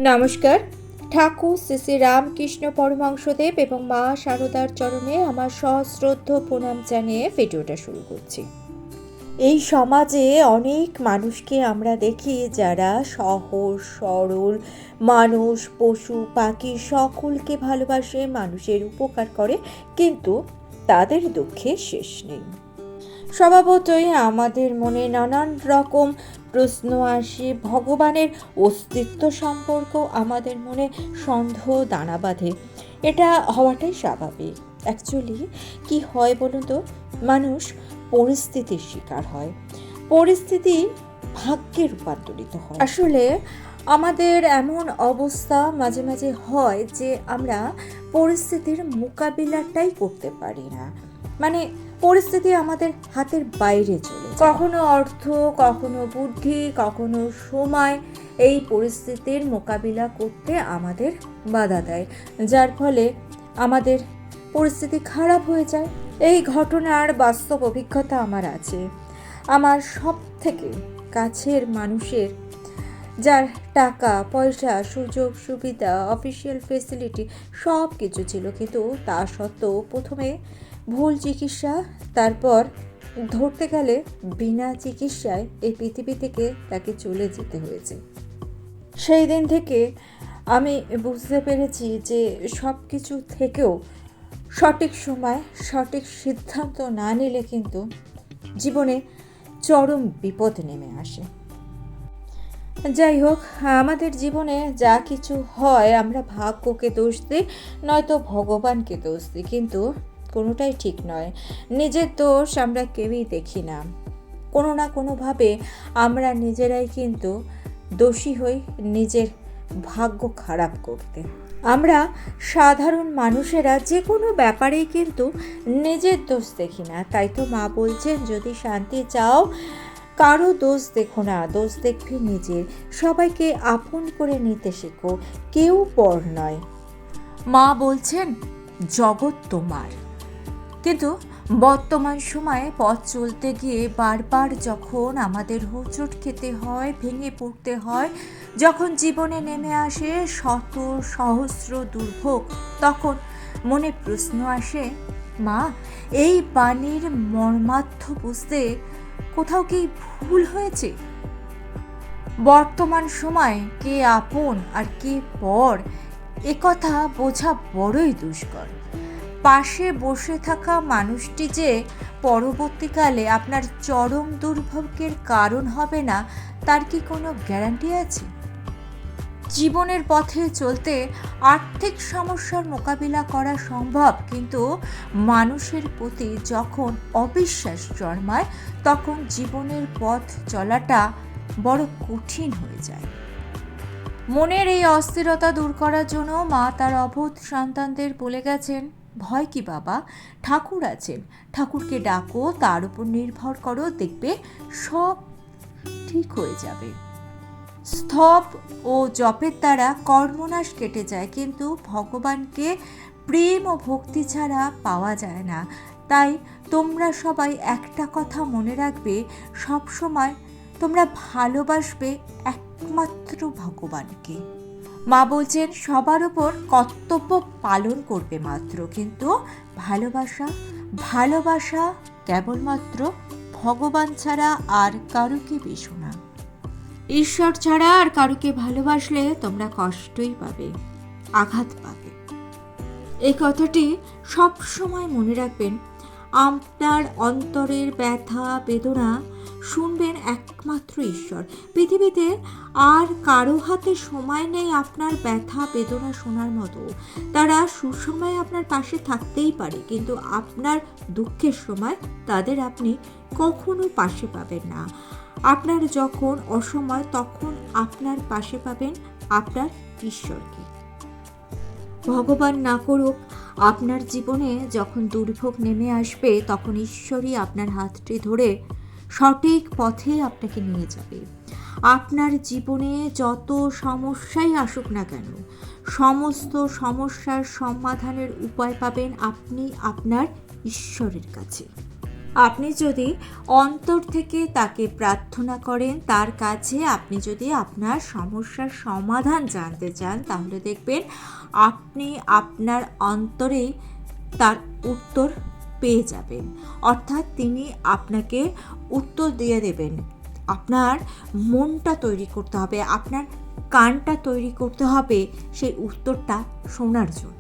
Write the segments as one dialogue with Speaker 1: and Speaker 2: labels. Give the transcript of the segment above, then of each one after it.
Speaker 1: নমস্কার। ঠাকুর শ্রী শ্রী রামকৃষ্ণ পরমহংসদেব এবং মা শারদার চরণে আমার সশ্রদ্ধ প্রণাম জানিয়ে ভিডিওটা শুরু করছি। এই সমাজে অনেক মানুষকে আমরা দেখি যারা সহজ সরল মানুষ, পশু পাখি সকলকে ভালোবাসে, মানুষের উপকার করে, কিন্তু তাদের দুঃখে শেষ নেই। স্বভাবতই আমাদের মনে নানান রকম প্রশ্ন আসে, ভগবানের অস্তিত্ব সম্পর্কেও আমাদের মনে সন্দেহ দানা বাঁধে। এটা হওয়াটাই স্বাভাবিক। অ্যাকচুয়ালি কি হয় বলুন তো, মানুষ পরিস্থিতির শিকার হয়, পরিস্থিতি ভাগ্যে রূপান্তরিত হয়। আসলে আমাদের এমন অবস্থা মাঝে মাঝে হয় যে আমরা পরিস্থিতির মোকাবিলাটাই করতে পারি না, মানে পরিস্থিতি আমাদের হাতের বাইরে চলে যায়। কখনো অর্থ, কখনো বুদ্ধি, কখনো সময় এই পরিস্থিতির মোকাবিলা করতে আমাদের বাধা দেয়, যার ফলে আমাদের পরিস্থিতি খারাপ হয়ে যায়। এই ঘটনার বাস্তব অভিজ্ঞতা আমার আছে। আমার সব থেকে কাছের মানুষের, যার টাকা পয়সা, সুযোগ সুবিধা, অফিসিয়াল ফেসিলিটি সব কিছু ছিল, কিন্তু তা সত্ত্বেও প্রথমে ভুল চিকিৎসা, তারপর ধরতে গেলে বিনা চিকিৎসায় এই পৃথিবী থেকে তাকে চলে যেতে হয়েছে। সেই দিন থেকে আমি বুঝতে পেরেছি যে সব কিছু থেকেও সঠিক সময় সঠিক সিদ্ধান্ত না নিলে কিন্তু জীবনে চরম বিপদ নেমে আসে। যাই হোক, আমাদের জীবনে যা কিছু হয় আমরা ভাগ্যকে দোষ দিই, নয়তো ভগবানকে দোষ দিই, কিন্তু কোনোটাই ঠিক নয়। নিজের দোষ আমরা কেউই দেখি না। কোনো না কোনোভাবে আমরা নিজেরাই কিন্তু দোষী হই নিজের ভাগ্য খারাপ করতে। আমরা সাধারণ মানুষেরা যে কোনো ব্যাপারেই কিন্তু নিজের দোষ দেখি না। তাই তো মা বলছেন, যদি শান্তি চাও কারো দোষ দেখো না, দোষ দেখবে নিজের। সবাইকে আপন করে নিতে শেখো, কেউ পর নয়। মা বলছেন জগৎ তোমার। কিন্তু বর্তমান সময়ে পথ চলতে গিয়ে বারবার যখন আমাদের হোঁচট খেতে হয়, ভেঙে পড়তে হয়, যখন জীবনে নেমে আসে শত সহস্র দুর্ভোগ, তখন মনে প্রশ্ন আসে, মা এই বাণীর মর্মার্থ বুঝতে কোথাও কি ভুল হয়েছে? বর্তমান সময় কে আপন আর কে পর একথা বোঝা বড়ই দুষ্কর। পাশে বসে থাকা মানুষটি যে পরবর্তীকালে আপনার চরম দুর্ভোগের কারণ হবে না, তার কি কোনো গ্যারান্টি আছে? জীবনের পথে চলতে আর্থিক সমস্যার মোকাবিলা করা সম্ভব, কিন্তু মানুষের প্রতি যখন অবিশ্বাস জন্মায় তখন জীবনের পথ চলাটা বড় কঠিন হয়ে যায়। মনের এই অস্থিরতা দূর করার জন্য মা তার অবোধ সন্তানদের বলে গেছেন, ভয় কি বাবা, ঠাকুর আছেন, ঠাকুরকে ডাকো, তার উপর নির্ভর করো, দেখবে সব ঠিক হয়ে যাবে। স্তব ও জপের দ্বারা কর্মনাশ কেটে যায়, কিন্তু ভগবানকে প্রেম ও ভক্তি ছাড়া পাওয়া যায় না। তাই তোমরা সবাই একটা কথা মনে রাখবে, সব সময় তোমরা ভালোবাসবে একমাত্র ভগবানকে। মা বলছেন সবার ওপর কর্তব্য পালন করবে মাত্র, কিন্তু ভালোবাসা কেবলমাত্র ভগবান ছাড়া আর কারুকে বেশো না। ঈশ্বর ছাড়া আর কারুকে ভালোবাসলে তোমরা কষ্টই পাবে, আঘাত পাবে। এই কথাটি সব সময় মনে রাখবেন। আপনার অন্তরের ব্যথা বেদনা শুনবেন একমাত্র ঈশ্বর। পৃথিবীতে আর কারো হাতে সময় নেই আপনার ব্যথা বেদনা শোনার মতো। তারা সুসময়ে আপনার পাশে থাকতেই পারে, কিন্তু আপনার দুঃখের সময় তাদের আপনি কখনো পাশে পাবেন না। আপনার যখন অসময়, তখন আপনার পাশে পাবেন আপনার ঈশ্বরকে। ভগবান না করুক, আপনার জীবনে যখন দুর্ভোগ নেমে আসবে তখন ঈশ্বরই আপনার হাতটি ধরে সঠিক পথে আপনাকে নিয়ে যাবে। আপনার জীবনে যত সমস্যাই আসুক না কেন, সমস্ত সমস্যার সমাধানের উপায় পাবেন আপনি আপনার ঈশ্বরের কাছে। আপনি যদি অন্তর থেকে তাকে প্রার্থনা করেন, তার কাছে আপনি যদি আপনার সমস্যার সমাধান জানতে চান, তাহলে দেখবেন আপনি আপনার অন্তরেই তার উত্তর পেয়ে যাবেন। অর্থাৎ তিনি আপনাকে উত্তর দিয়ে দেবেন। আপনার মনটা তৈরি করতে হবে, আপনার কানটা তৈরি করতে হবে সেই উত্তরটা শোনার জন্য।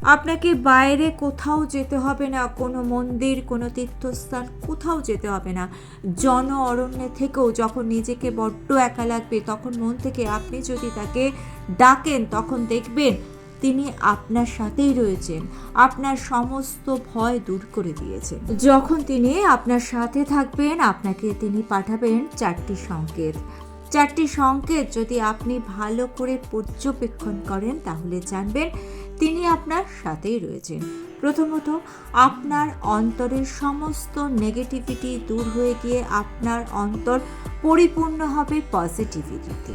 Speaker 1: আপনাকে বাইরে কোথাও যেতে হবে না, কোনো মন্দির, কোনো তীর্থস্থান, কোথাও যেতে হবে না। জন অরণ্যে থেকেও যখন নিজেকে বড্ড একা লাগবে, তখন মন থেকে আপনি যদি তাকে ডাকেন, তখন দেখবেন তিনি আপনার সাথেই রয়েছেন, আপনার সমস্ত ভয় দূর করে দিয়েছেন। যখন তিনি আপনার সাথে থাকবেন, আপনাকে তিনি পাঠাবেন 4টি সংকেত। 4টি সংকেত যদি আপনি ভালো করে পর্যবেক্ষণ করেন, তাহলে জানবেন তিনি আপনার সাথেই রয়েছেন। প্রথমত, আপনার অন্তরের সমস্ত নেগেটিভিটি দূর হয়ে গিয়ে আপনার অন্তর পরিপূর্ণ হবে পজিটিভিটিতে।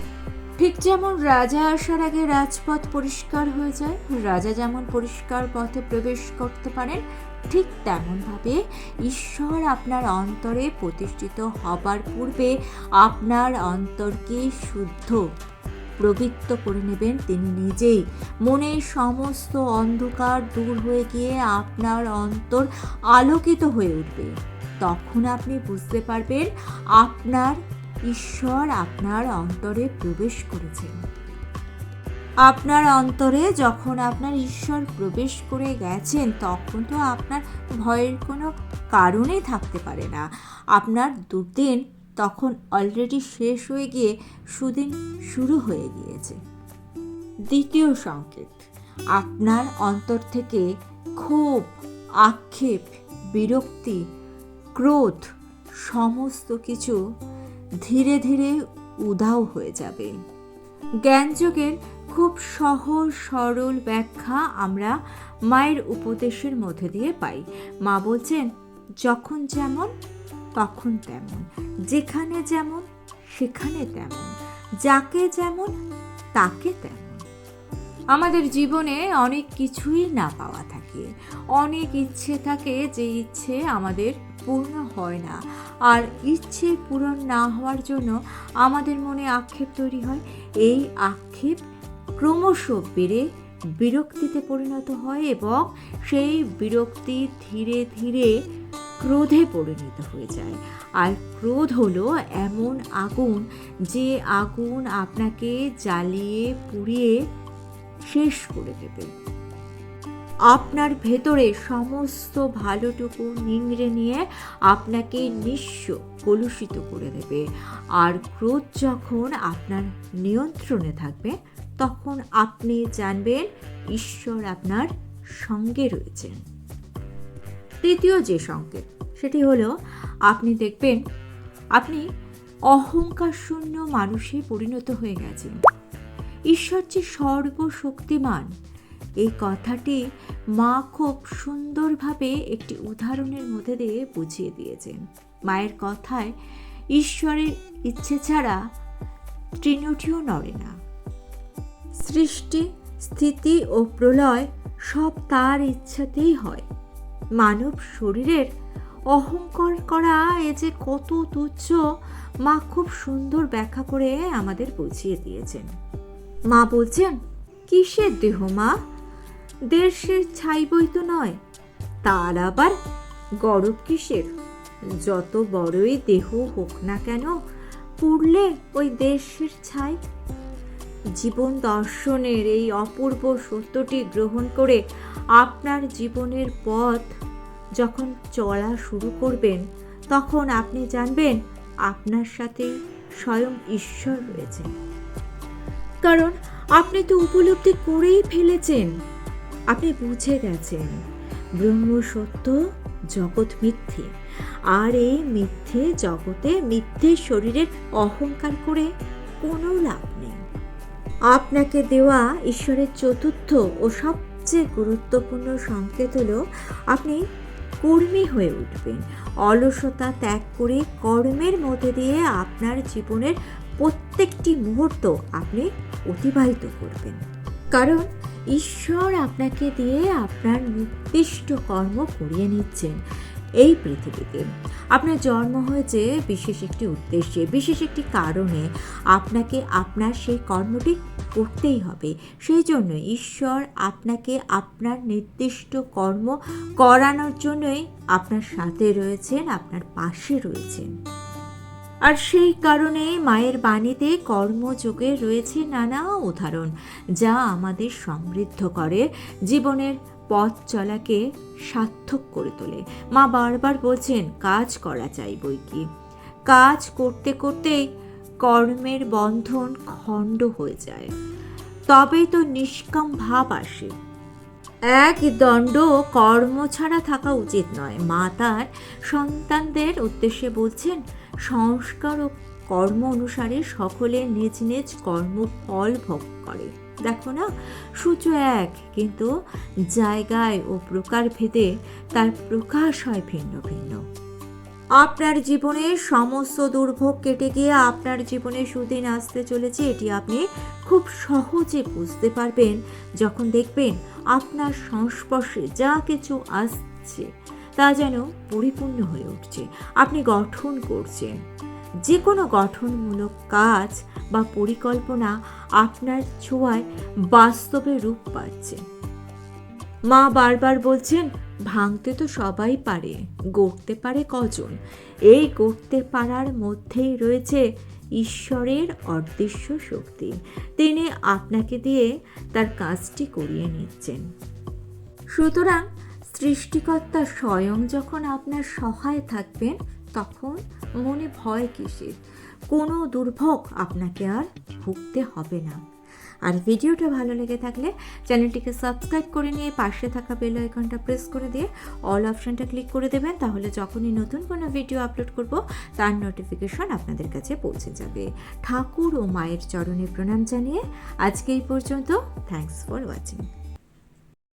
Speaker 1: ঠিক যেমন রাজা আসার আগে রাজপথ পরিষ্কার হয়ে যায়, রাজা যেমন পরিষ্কার পথে প্রবেশ করতে পারেন, ঠিক তেমনভাবে ঈশ্বর আপনার অন্তরে প্রতিষ্ঠিত হবার পূর্বে আপনার অন্তরকে শুদ্ধ পবিত্র করে নেবেন তিনি নিজেই। মনের সমস্ত অন্ধকার দূর হয়ে গিয়ে আপনার অন্তর আলোকিত হয়ে উঠবে। তখন আপনি বুঝতে পারবেন আপনার ঈশ্বর আপনার অন্তরে প্রবেশ করেছেন। আপনার অন্তরে যখন আপনার ঈশ্বর প্রবেশ করে গেছেন, তখন তো আপনার ভয়ের কোনো কারণেই থাকতে পারে না। আপনার দুর্দিন তখন অলরেডি শেষ হয়ে গিয়ে সুদিন শুরু হয়ে গিয়েছে। দ্বিতীয় সংকেত, আপনার অন্তর থেকে ক্ষোভ, আক্ষেপ, বিরক্তি, ক্রোধ সমস্ত কিছু ধীরে ধীরে উধাও হয়ে যাবে। জ্ঞানযোগের খুব সহজ সরল ব্যাখ্যা আমরা মায়ের উপদেশের মধ্যে দিয়ে পাই। মা বলছেন, যখন যেমন তখন তেমন, যেখানে যেমন সেখানে তেমন, যাকে যেমন তাকে তেমন। আমাদের জীবনে অনেক কিছুই না পাওয়া থাকে, অনেক ইচ্ছে থাকে যে ইচ্ছে আমাদের পূর্ণ হয় না, আর ইচ্ছে পূরণ না হওয়ার জন্য আমাদের মনে আক্ষেপ তৈরি হয়। এই আক্ষেপ ক্রমশ বেড়ে বিরক্তিতে পরিণত হয় এবং সেই বিরক্তি ধীরে ধীরে ক্রোধে পরিণত হয়ে যায়। আর ক্রোধ হলো এমন আগুন, যে আগুন আপনাকে জ্বালিয়ে পুড়িয়ে শেষ করে দেবে। আপনার ভেতরে সমস্ত ভালোটুকু নিংড়ে নিয়ে আপনাকে নিঃস্ব কলুষিত করে দেবে। আর ক্রোধ যখন আপনার নিয়ন্ত্রণে থাকবে, তখন আপনি জানবেন ঈশ্বর আপনার সঙ্গে রয়েছেন। তৃতীয় যে সংকেত, সেটি হলো আপনি দেখবেন আপনি অহংকার শূন্য মানুষে পরিণত হয়ে গেছেন। ঈশ্বর যে সর্বশক্তিমান, এই কথাটি মা খুব সুন্দরভাবে একটি উদাহরণের মধ্যে দিয়ে বুঝিয়ে দিয়েছেন। মায়ের কথায় ঈশ্বরের ইচ্ছে ছাড়া তৃণটিও নড়ে না। সৃষ্টি, স্থিতি ও প্রলয় সব তার ইচ্ছাতেই হয়। মানব শরীরের অহংকার করা এ যে কত তুচ্ছ, মা খুব সুন্দর ব্যাখ্যা করে আমাদের বুঝিয়ে দিয়েছেন। মা বলছেন, কিসের দেহ মা? দেশের ছাই বই তো নয়, তার আবার গরব কিসের? যত বড়ই দেহ হোক না কেন, পুড়লে ওই দেশের ছাই। জীবন দর্শনের এই অপূর্ব সত্যটি গ্রহণ করে আপনার জীবনের পথ যখন চলা শুরু করবেন, তখন আপনি জানবেন আপনার সাথে স্বয়ং ঈশ্বর রয়েছেন। কারণ আপনি তো উপলব্ধি করেই ফেলেছেন, আপনি বুঝে গেছেন ব্রহ্ম সত্য, জগৎ মিথ্যে। আর এই মিথ্যে জগতে মিথ্যে শরীরের অহংকার করে কোনো লাভ নেই। আপনাকে দেওয়া ঈশ্বরের চতুর্থ ও সবচেয়ে গুরুত্বপূর্ণ সংকেত হলো আপনি কর্মী হয়ে উঠবেন। অলসতা ত্যাগ করে কর্মের মধ্যে দিয়ে আপনার জীবনের প্রত্যেকটি মুহূর্ত আপনি অতিবাহিত করবেন। কারণ ঈশ্বর আপনাকে দিয়ে আপনার নির্দিষ্ট কর্ম করিয়ে নিচ্ছেন। এই পৃথিবীতে। আপনার জন্ম হয়েছে বিশেষ একটি উদ্দেশ্যে, বিশেষ একটি কারণে। আপনাকে আপনার সেই কর্মটি করতেই হবে। সেই জন্য ঈশ্বর আপনাকে আপনার নির্দিষ্ট কর্ম করানোর জন্যই আপনার সাথে রয়েছেন, আপনার পাশে রয়েছেন। আর সেই কারণে মায়ের বাণীতে কর্মযোগে রয়েছে নানা উদাহরণ, যা আমাদের সমৃদ্ধ করে, জীবনের পথ চলাকে সার্থক করে তোলে। মা বারবার বলছেন কাজ করা চাই বৈকি। কাজ করতে করতেই কর্মের বন্ধন খণ্ড হয়ে যায়, তবেই তো নিষ্কাম ভাব আসে। এক দণ্ড কর্ম ছাড়া থাকা উচিত নয়। মা তার সন্তানদের উদ্দেশ্যে বলছেন, সংস্কার ও কর্ম অনুসারে সকলে নিজ নিজ কর্মফল ভোগ করে। দেখো না, সূর্য এক, কিন্তু জায়গায় ও প্রকার ভেদে তার প্রকাশ হয় ভিন্ন ভিন্ন। আপনার জীবনে সমস্ত দুর্ভোগ কেটে গিয়ে আপনার জীবনে সুদিন আসতে চলেছে, এটি আপনি খুব সহজে বুঝতে পারবেন যখন দেখবেন আপনার সংস্পর্শে যা কিছু আসছে তা যেন পরিপূর্ণ হয়ে উঠছে। আপনি গঠন করছেন, যে কোনো গঠনমূলক কাজ বা পরিকল্পনা আপনার ছোঁয়ায় বাস্তবে রূপ পাচ্ছে। মা বারবার বলছেন, ভাঙতে তো সবাই পারে, গড়তে পারে কজন? এই গড়তে পারার মধ্যেই রয়েছে ঈশ্বরের অদৃশ্য শক্তি। তিনি আপনাকে দিয়ে তার কাজটি করিয়ে নিচ্ছেন। সুতরাং সৃষ্টিকর্তা স্বয়ং যখন আপনার সহায় থাকবেন, তখন মনে ভয় কিসের? কোনো দুর্ভোগ আপনাকে আর ভুগতে হবে না। আর ভিডিওটা ভালো লেগে থাকলে চ্যানেলটিকে সাবস্ক্রাইব করে নিয়ে পাশে থাকা বেল আইকনটা প্রেস করে দিয়ে অল অপশনটা ক্লিক করে দেবেন। তাহলে যখনই নতুন কোনো ভিডিও আপলোড করব তার নোটিফিকেশন আপনাদের কাছে পৌঁছে যাবে। ঠাকুর ও মায়ের চরণে প্রণাম জানিয়ে আজকে এই পর্যন্ত। Thanks for watching.